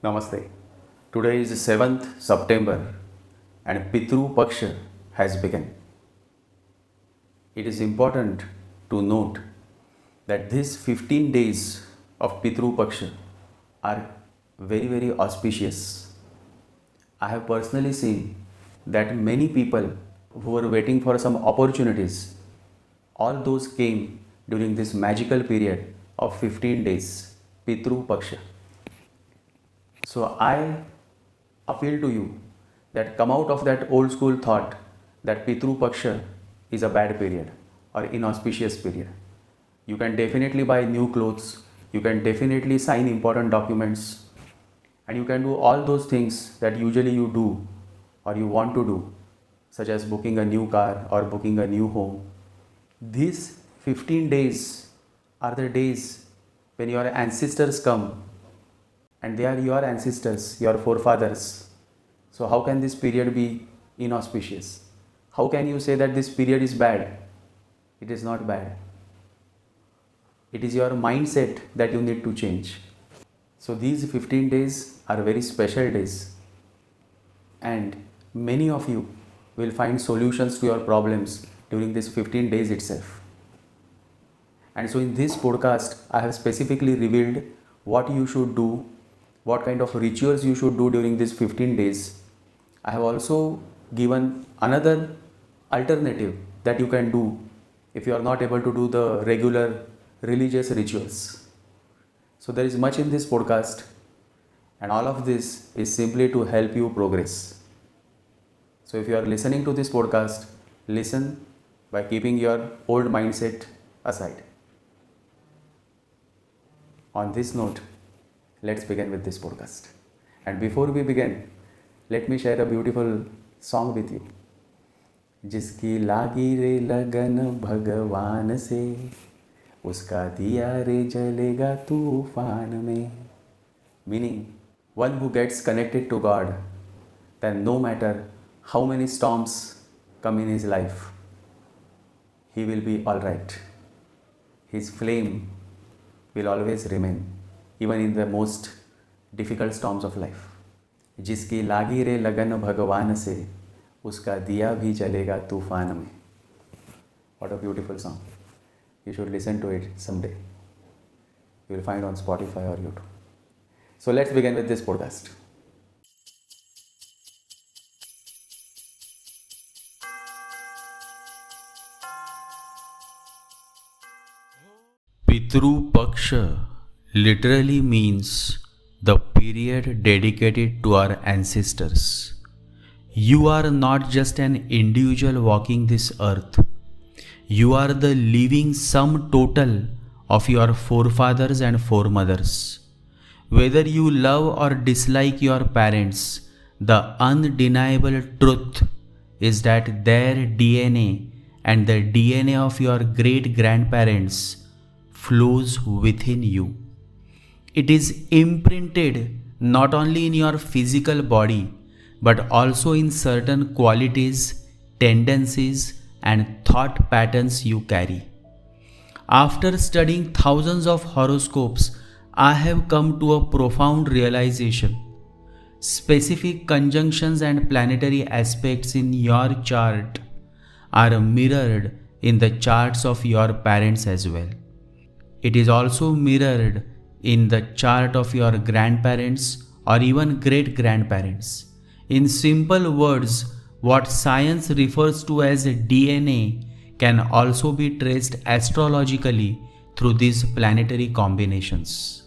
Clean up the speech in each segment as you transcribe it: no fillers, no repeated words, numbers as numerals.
Namaste. Today is 7th September and Pitru Paksha has begun. It is important to note that these 15 days of Pitru Paksha are very auspicious. I have personally seen that many people who were waiting for some opportunities, all those came during this magical period of 15 days, Pitru Paksha. So I appeal to you that come out of that old school thought that Pitru Paksha is a bad period or inauspicious period. You can definitely buy new clothes, you can definitely sign important documents, and you can do all those things that usually you do or you want to do, such as booking a new car or booking a new home. These 15 days are the days when your ancestors come, and they are your ancestors, your forefathers. So how can this period be inauspicious? How can you say that this period is bad? It is not bad. It is your mindset that you need to change. So these 15 days are very special days, and many of you will find solutions to your problems during these 15 days itself. And so in this podcast, I have specifically revealed what you should do, what kind of rituals you should do during these 15 days. I have also given another alternative that you can do if you are not able to do the regular religious rituals. So there is much in this podcast, and all of this is simply to help you progress. So if you are listening to this podcast, listen by keeping your old mindset aside. On this note, let's begin with this podcast. And before we begin, let me share a beautiful song with you. जिसकी लागी रे लगन भगवान से, उसका दिया रे जलेगा तूफान में. Meaning, one who gets connected to God, then no matter how many storms come in his life, he will be alright. His flame will always remain, even in the most difficult storms of life. जिसकी लागी रे लगन भगवान से, उसका दिया भी जलेगा तूफान में. What a beautiful song. You should listen to it someday. You will find on Spotify or YouTube. So let's begin with this podcast. Pitru Paksha literally means the period dedicated to our ancestors. You are not just an individual walking this earth. You are the living sum total of your forefathers and foremothers. Whether you love or dislike your parents, the undeniable truth is that their DNA and the DNA of your great-grandparents flows within you. It is imprinted not only in your physical body, but also in certain qualities, tendencies, and thought patterns you carry. After studying thousands of horoscopes, I have come to a profound realization. Specific conjunctions and planetary aspects in your chart are mirrored in the charts of your parents as well. It is also mirrored in the chart of your grandparents or even great-grandparents. In simple words, what science refers to as DNA can also be traced astrologically through these planetary combinations.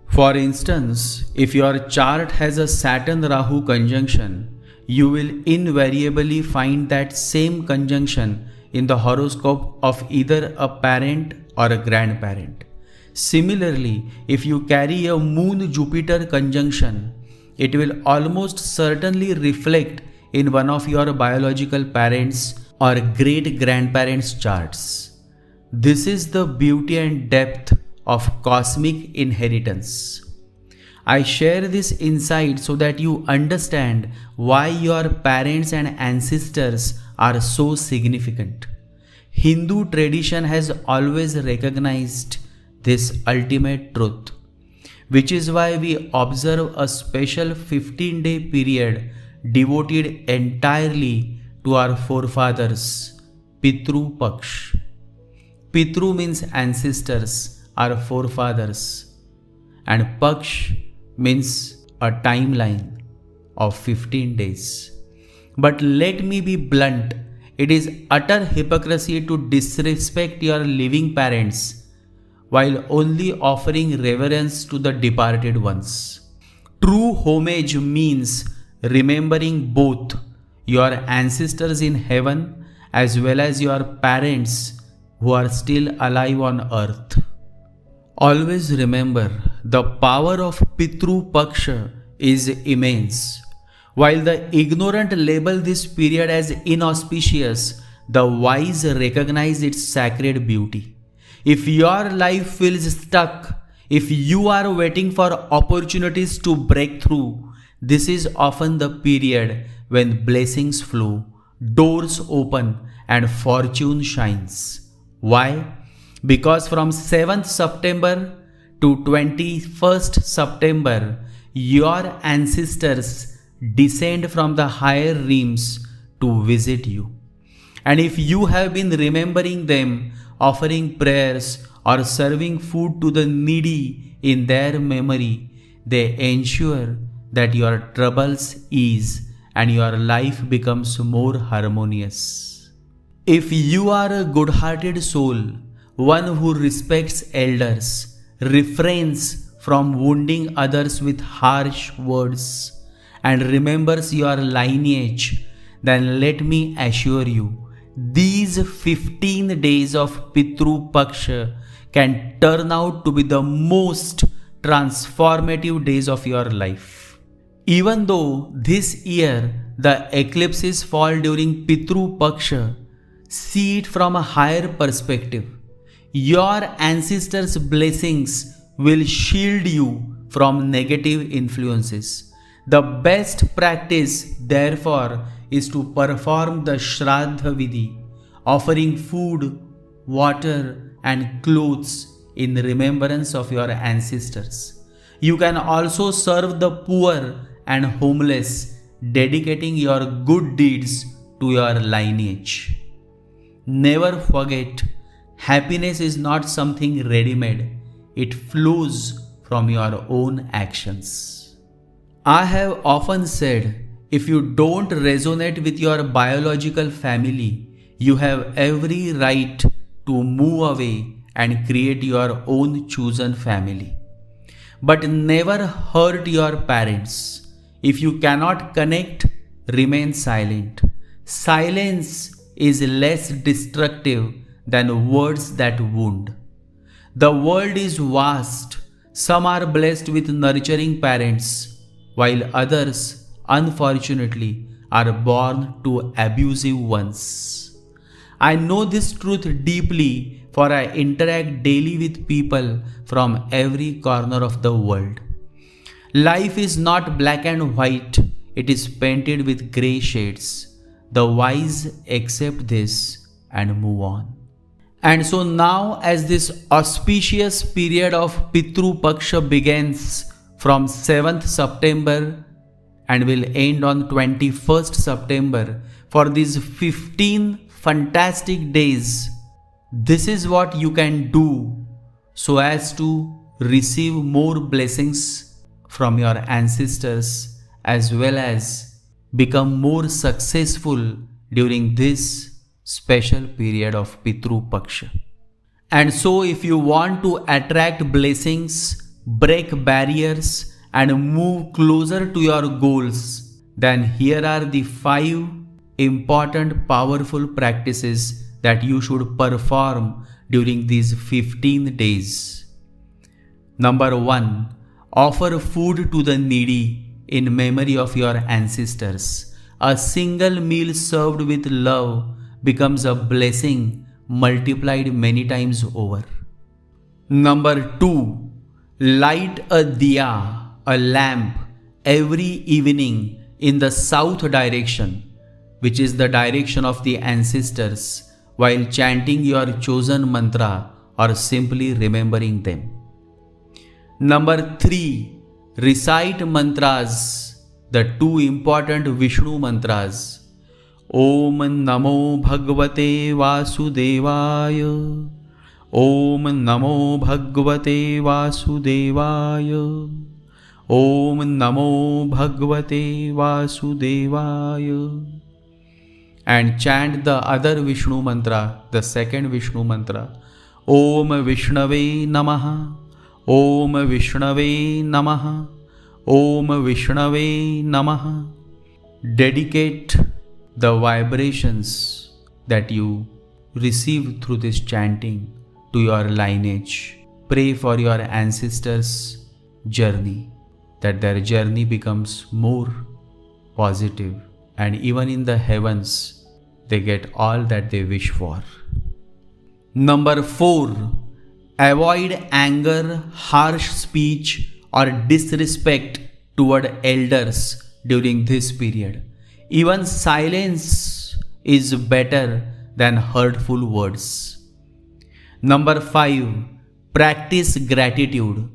For instance, if your chart has a Saturn-Rahu conjunction, you will invariably find that same conjunction in the horoscope of either a parent or a grandparent. Similarly, if you carry a Moon-Jupiter conjunction, it will almost certainly reflect in one of your biological parents or great-grandparents' charts. This is the beauty and depth of cosmic inheritance. I share this insight so that you understand why your parents and ancestors are so significant. Hindu tradition has always recognized this ultimate truth. which is why we observe a special 15-day period devoted entirely to our forefathers, Pitru Paksha. Pitru means ancestors, our forefathers, and Paksh means a timeline of 15 days. But let me be blunt, it is utter hypocrisy to disrespect your living parents while only offering reverence to the departed ones. True homage means remembering both your ancestors in heaven as well as your parents who are still alive on earth. Always remember, the power of Pitru Paksha is immense. While the ignorant label this period as inauspicious, the wise recognize its sacred beauty. If your life feels stuck, if you are waiting for opportunities to break through, this is often the period when blessings flow, doors open, and fortune shines. Why? Because from 7th September to 21st September, your ancestors descend from the higher realms to visit you. And if you have been remembering them, offering prayers, or serving food to the needy in their memory, they ensure that your troubles ease and your life becomes more harmonious. If you are a good-hearted soul, one who respects elders, refrains from wounding others with harsh words, and remembers your lineage, then let me assure you, these 15 days of Pitru Paksha can turn out to be the most transformative days of your life. Even though this year the eclipses fall during Pitru Paksha, see it from a higher perspective. Your ancestors' blessings will shield you from negative influences. The best practice, therefore, is to perform the Shraddha Vidhi, offering food, water, and clothes in remembrance of your ancestors. You can also serve the poor and homeless, dedicating your good deeds to your lineage. Never forget, happiness is not something ready-made, it flows from your own actions. I have often said, if you don't resonate with your biological family, you have every right to move away and create your own chosen family. But never hurt your parents. If you cannot connect, remain silent. Silence is less destructive than words that wound. The world is vast. Some are blessed with nurturing parents, while others, unfortunately, are born to abusive ones. I know this truth deeply, for I interact daily with people from every corner of the world. Life is not black and white, it is painted with grey shades. The wise accept this and move on. And so now, as this auspicious period of Pitru Paksha begins from 7th September and will end on 21st September, for these 15 fantastic days, this is what you can do so as to receive more blessings from your ancestors as well as become more successful during this special period of Pitru Paksha. And so if you want to attract blessings, break barriers, and move closer to your goals, then here are the 5 important powerful practices that you should perform during these 15 days. Number 1. Offer food to the needy in memory of your ancestors. A single meal served with love becomes a blessing multiplied many times over. Number 2. Light a diya, a lamp, every evening in the south direction, which is the direction of the ancestors, while chanting your chosen mantra or simply remembering them. Number 3, recite mantras, the 2 important Vishnu mantras. Om Namo Bhagavate Vasudevaya. Om Namo Bhagavate Vasudevaya. Om Namo Bhagavate Vasudevaya. And chant the other Vishnu mantra, the second Vishnu mantra. Om Vishnave Namaha. Om Vishnave Namaha. Om Vishnave Namaha. Dedicate the vibrations that you receive through this chanting to your lineage. Pray for your ancestors' journey, that their journey becomes more positive, and even in the heavens they get all that they wish for. Number 4, avoid anger, harsh speech or disrespect toward elders during this period. Even silence is better than hurtful words. Number 5, practice gratitude.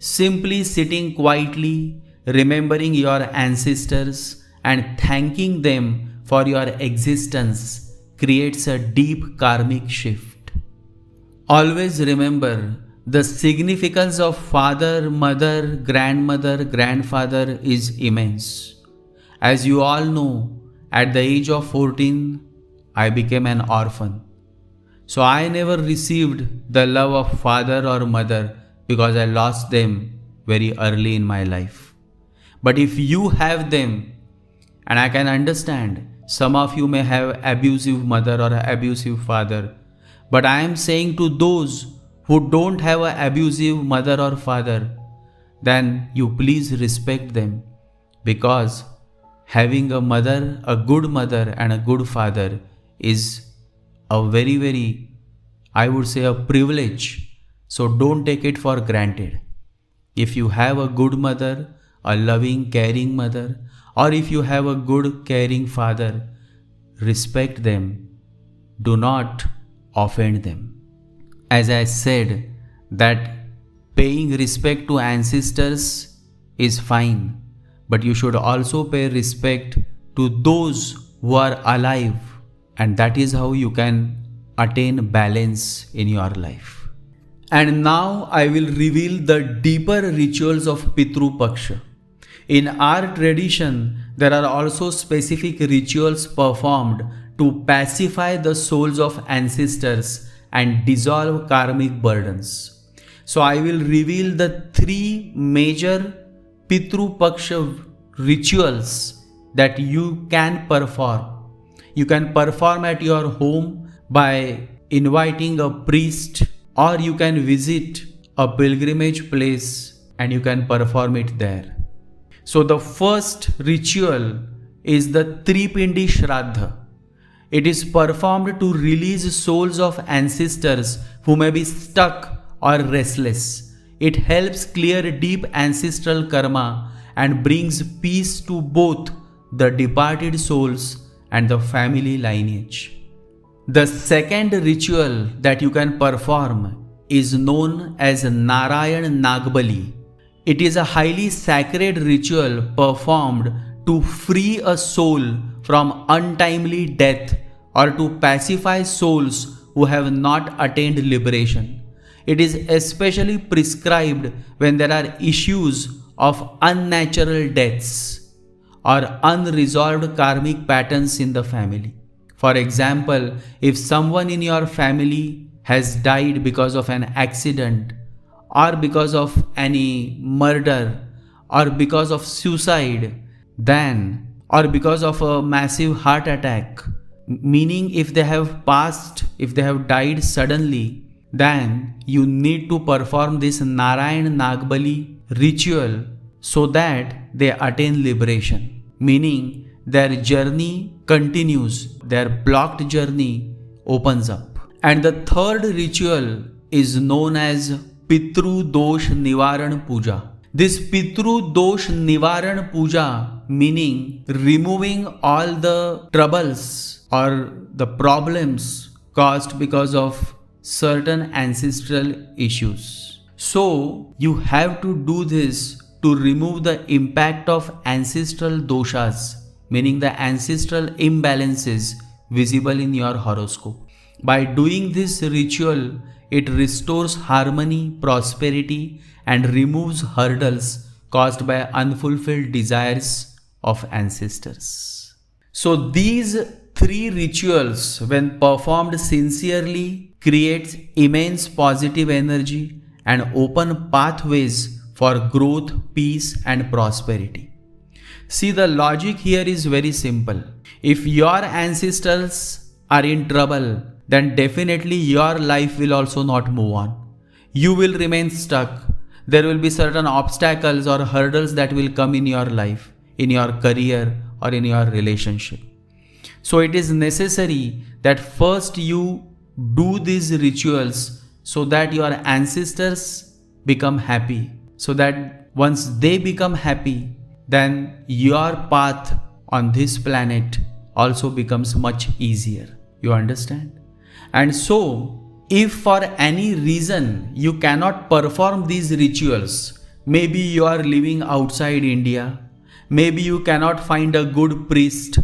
Simply sitting quietly, remembering your ancestors and thanking them for your existence creates a deep karmic shift. Always remember, the significance of father, mother, grandmother, grandfather is immense. As you all know, at the age of 14, I became an orphan. So I never received the love of father or mother because I lost them very early in my life. But if you have them, and I can understand, some of you may have abusive mother or abusive father, but I am saying to those who don't have an abusive mother or father, then you please respect them, because having a mother, a good mother and a good father is a very, I would say, a privilege. So don't take it for granted. If you have a good mother, a loving, caring mother, or if you have a good, caring father, respect them. Do not offend them. As I said, that paying respect to ancestors is fine, but you should also pay respect to those who are alive, and that is how you can attain balance in your life. And now I will reveal the deeper rituals of Pitru Paksha. In our tradition, there are also specific rituals performed to pacify the souls of ancestors and dissolve karmic burdens. So I will reveal the 3 major Pitru Paksha rituals that you can perform. You can perform at your home by inviting a priest, or you can visit a pilgrimage place and you can perform it there. So the first ritual is the Tripindi Shraddha. It is performed to release souls of ancestors who may be stuck or restless. It helps clear deep ancestral karma and brings peace to both the departed souls and the family lineage. The second ritual that you can perform is known as Narayan Naagbali. It is a highly sacred ritual performed to free a soul from untimely death or to pacify souls who have not attained liberation. It is especially prescribed when there are issues of unnatural deaths or unresolved karmic patterns in the family. For example, if someone in your family has died because of an accident, or because of any murder, or because of suicide, then, or because of a massive heart attack, meaning if they have passed, if they have died suddenly, then you need to perform this Narayan Naagbali ritual so that they attain liberation, meaning their journey continues, their blocked journey opens up. And the third ritual is known as Pitru Dosh Nivaran Puja. This Pitru Dosh Nivaran Puja, meaning removing all the troubles or the problems caused because of certain ancestral issues. So you have to do this to remove the impact of ancestral doshas, meaning the ancestral imbalances visible in your horoscope. By doing this ritual, it restores harmony, prosperity, and removes hurdles caused by unfulfilled desires of ancestors. So these three rituals, when performed sincerely, creates immense positive energy and open pathways for growth, peace, and prosperity. See, the logic here is very simple. If your ancestors are in trouble, then definitely your life will also not move on. You will remain stuck. There will be certain obstacles or hurdles that will come in your life, in your career, or in your relationship. So it is necessary that first you do these rituals so that your ancestors become happy. So that once they become happy, then your path on this planet also becomes much easier. You understand? And so, if for any reason you cannot perform these rituals, maybe you are living outside India, maybe you cannot find a good priest,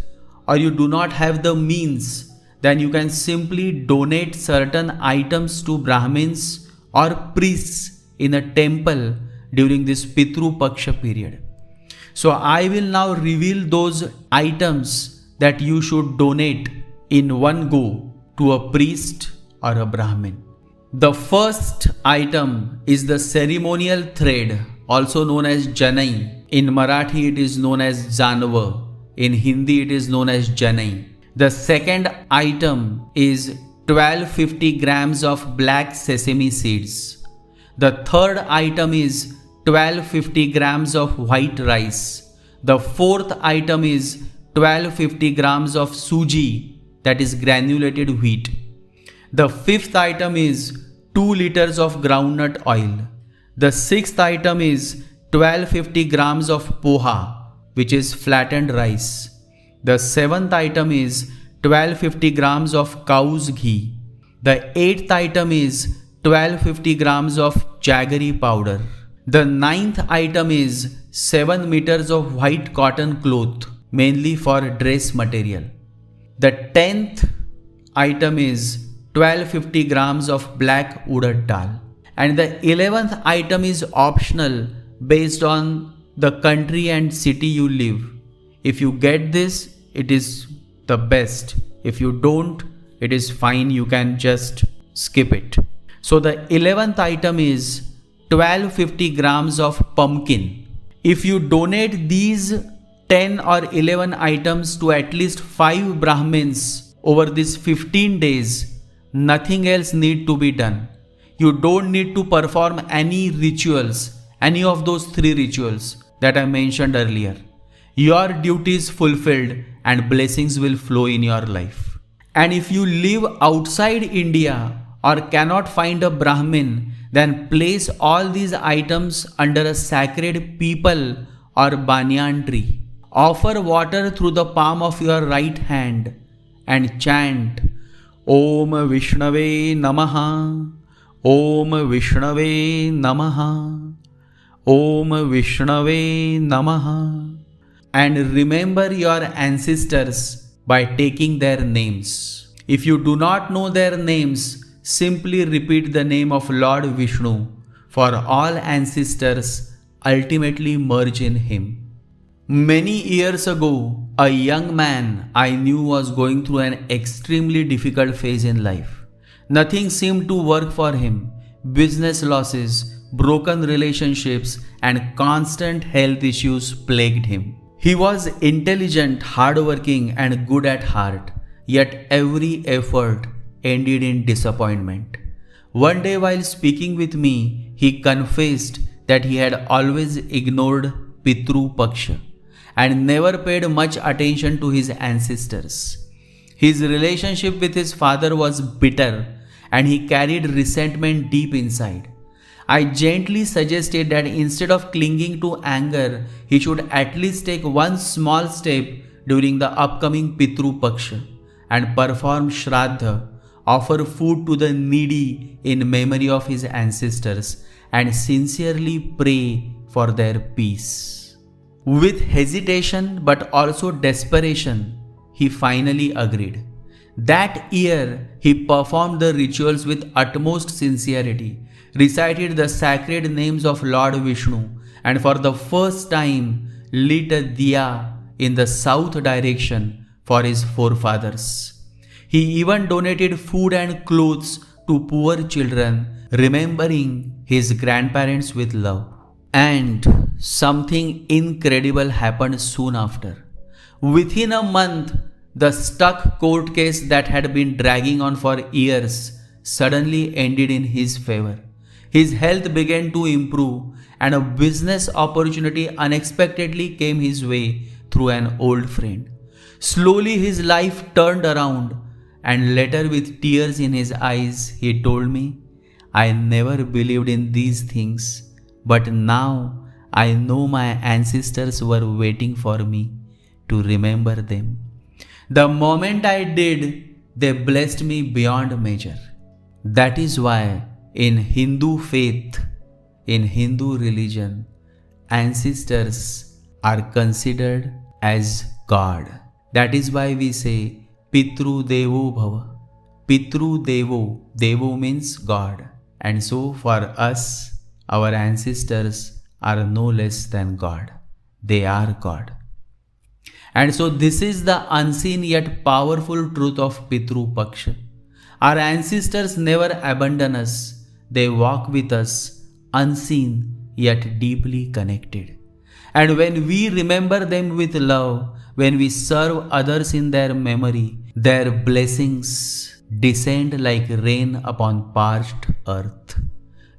or you do not have the means, then you can simply donate certain items to Brahmins or priests in a temple during this Pitru Paksha period. So I will now reveal those items that you should donate in one go to a priest or a Brahmin. The first item is the ceremonial thread, also known as Janai. In Marathi it is known as Janva. In Hindi it is known as Janai. The second item is 1250 grams of black sesame seeds. The third item is 1250 grams of white rice. The fourth item is 1250 grams of suji, that is granulated wheat. The fifth item is 2 liters of groundnut oil. The sixth item is 1250 grams of poha, which is flattened rice. The seventh item is 1250 grams of cow's ghee. The eighth item is 1250 grams of jaggery powder. The ninth item is 7 meters of white cotton cloth, mainly for dress material. The 10th item is 1250 grams of black urad dal. And the 11th item is optional based on the country and city you live. If you get this, it is the best. If you don't, it is fine. You can just skip it. So the 11th item is 1250 grams of pumpkin. If you donate these 10 or 11 items to at least 5 Brahmins over these 15 days, nothing else need to be done. You don't need to perform any rituals, any of those 3 rituals that I mentioned earlier. Your duty is fulfilled and blessings will flow in your life. And if you live outside India or cannot find a Brahmin, then place all these items under a sacred peepal or banyan tree. Offer water through the palm of your right hand and chant Om Vishnave Namaha, Om Vishnave Namaha, Om Vishnave Namaha, and remember your ancestors by taking their names. If you do not know their names, simply repeat the name of Lord Vishnu, for all ancestors ultimately merge in him. Many years ago, a young man I knew was going through an extremely difficult phase in life. Nothing seemed to work for him. Business losses, broken relationships, and constant health issues plagued him. He was intelligent, hardworking, and good at heart, yet every effort ended in disappointment. One day while speaking with me, he confessed that he had always ignored Pitru Paksha and never paid much attention to his ancestors. His relationship with his father was bitter and he carried resentment deep inside. I gently suggested that instead of clinging to anger, he should at least take one small step during the upcoming Pitru Paksha and perform Shraddha, offer food to the needy in memory of his ancestors, and sincerely pray for their peace. With hesitation but also desperation, he finally agreed. That year, he performed the rituals with utmost sincerity, recited the sacred names of Lord Vishnu, and for the first time lit a diya in the south direction for his forefathers. He even donated food and clothes to poor children, remembering his grandparents with love. And something incredible happened soon after. Within a month, the stuck court case that had been dragging on for years suddenly ended in his favor. His health began to improve, and a business opportunity unexpectedly came his way through an old friend. Slowly, his life turned around, and later, with tears in his eyes, he told me, I never believed in these things, but now I know my ancestors were waiting for me to remember them. The moment I did, they blessed me beyond measure. That is why in Hindu faith, in Hindu religion, ancestors are considered as God. That is why we say Pitru Devo Bhava. Pitru Devo, Devo means God. And so for us, our ancestors are no less than God. They are God. And so this is the unseen yet powerful truth of Pitru Paksha. Our ancestors never abandon us. They walk with us, unseen yet deeply connected. And when we remember them with love, when we serve others in their memory, their blessings descend like rain upon parched earth,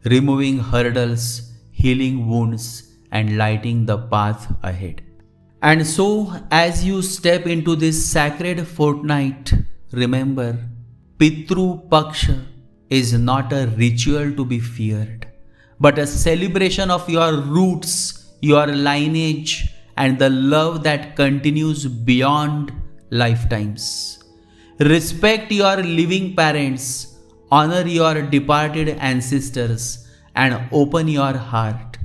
removing hurdles, healing wounds, and lighting the path ahead. And so, as you step into this sacred fortnight, remember, Pitru Paksha is not a ritual to be feared, but a celebration of your roots, your lineage, and the love that continues beyond lifetimes. Respect your living parents, honor your departed ancestors, and open your heart.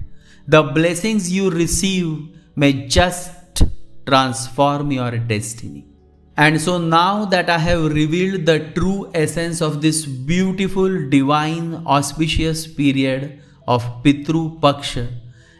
The blessings you receive may just transform your destiny. And so now that I have revealed the true essence of this beautiful, divine, auspicious period of Pitru Paksha,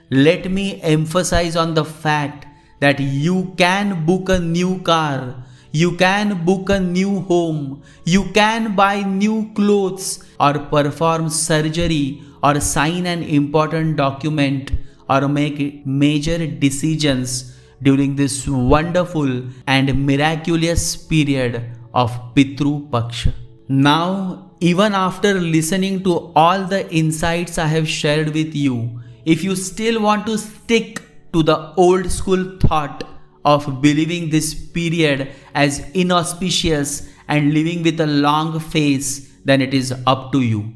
let me emphasize on the fact that you can book a new car, you can book a new home, you can buy new clothes or perform surgery or sign an important document or make major decisions during this wonderful and miraculous period of Pitru Paksha. Now, even after listening to all the insights I have shared with you, if you still want to stick to the old school thought of believing this period as inauspicious and living with a long face, then it is up to you.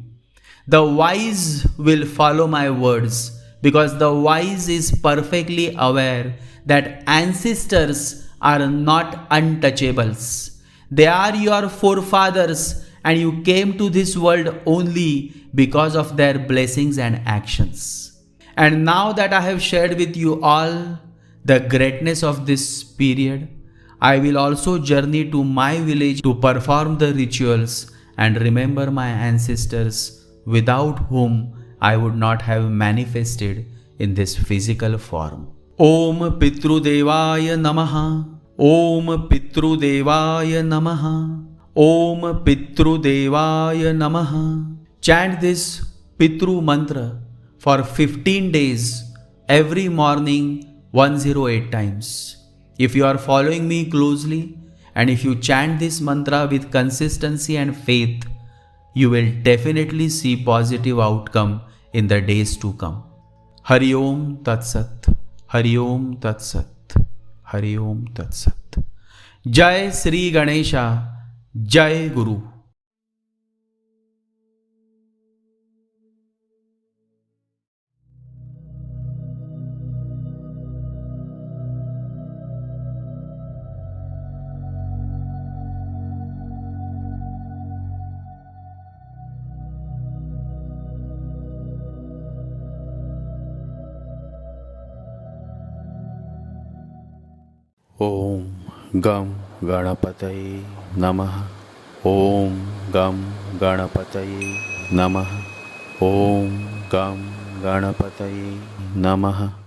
The wise will follow my words because the wise is perfectly aware that ancestors are not untouchables. They are your forefathers, and you came to this world only because of their blessings and actions. And now that I have shared with you all the greatness of this period, I will also journey to my village to perform the rituals and remember my ancestors without whom I would not have manifested in this physical form. Om Pitru Devaya Namaha. Om Pitru Devaya Namaha. Om Pitru Devaya Namaha. Chant this Pitru mantra for 15 days every morning 108 times. If you are following me closely and if you chant this mantra with consistency and faith, you will definitely see positive outcome in the days to come. Hari Om Tat Sat. Hari Om Tat Sat. Hari Om Tat Sat. Jai Sri Ganesha. Jai Guru. ઓમ ગમ ગણપતયે નમઃ. ઓમ ગમ ગણપતયે નમઃ. ઓમ ગમ ગણપતયે નમઃ.